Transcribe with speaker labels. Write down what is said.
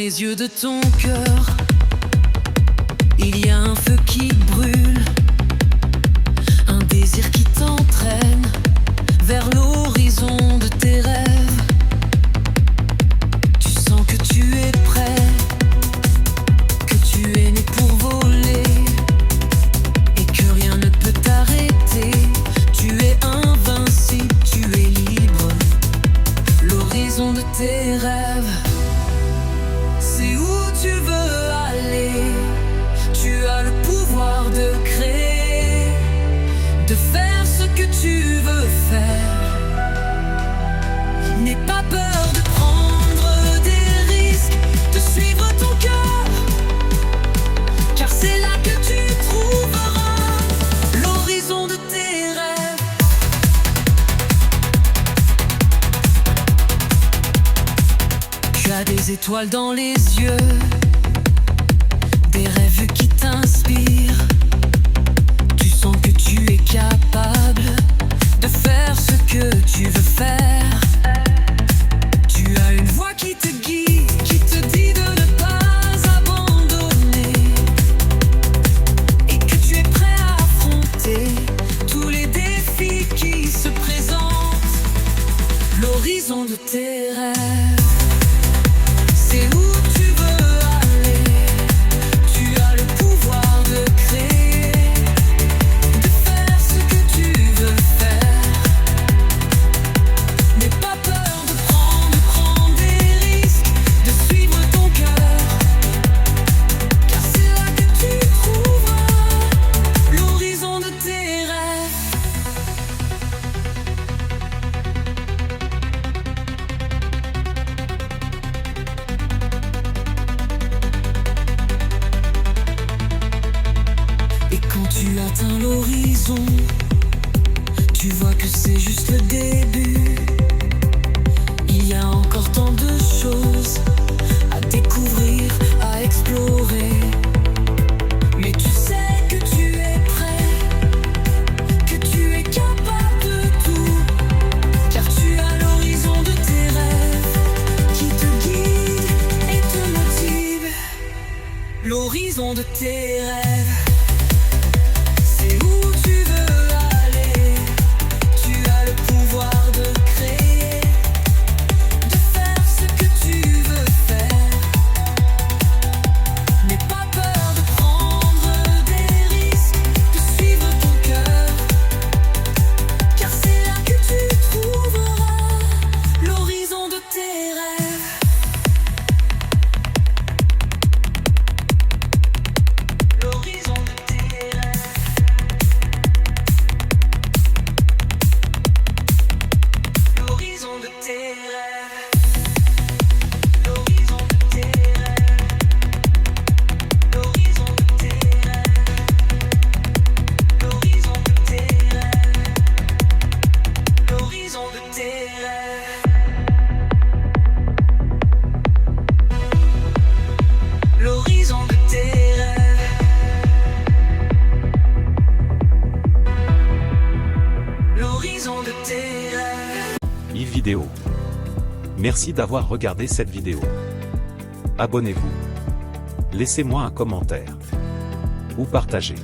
Speaker 1: les yeux de ton cœur, il y a un feu qui brûle, un désir qui t'entraîne vers l'horizon de tes rêves. Tu sens que tu es prêt, que tu es né pour voler et que rien ne peut t'arrêter. Tu es invincible, tu es libre. L'horizon de tes rêves, c'est où tu veux aller. Tu as le pouvoir de créer, de faire ce que tu veux faire. N'aie pas peur de prendre des risques, de suivre ton cœur, car c'est là que tu trouveras l'horizon de tes rêves. Tu as des étoiles dans les yeux, des rêves qui t'inspirent. Tu sens que tu es capable de faire ce que tu veux faire. Tu as une voix qui te guide, qui te dit de ne pas abandonner, et que tu es prêt à affronter tous les défis qui se présentent. L'horizon de tes rêves, c'est où tu veux aller. Tu as le pouvoir de créer, de faire ce que tu veux faire. N'aie pas peur de prendre des risques, de suivre ton cœur, car c'est là que tu trouveras l'horizon de tes rêves. Et quand tu atteins l'horizon, tu vois que c'est juste le début. Il y a encore tant de choses à découvrir, à explorer. Mais tu sais que tu es prêt, que tu es capable de tout, car tu as l'horizon de tes rêves qui te guide et te motive. L'horizon de tes rêves, c'est où tu veux aller. Tu as le pouvoir de créer, de faire ce que tu veux faire. N'aie pas peur de prendre des risques, de suivre ton cœur, car c'est là que tu trouveras l'horizon de tes rêves. L'horizon de tes rêves. L'horizon de tes rêves. L'horizon de tes rêves. L'horizon de tes rêves. L'horizon de tes rêves. L'horizon de tes rêves. L'horizon de tes rêves. L'horizon de tes rêves.
Speaker 2: Yves Vidéo. Merci d'avoir regardé cette vidéo. Abonnez-vous. Laissez-moi un commentaire. Ou partagez.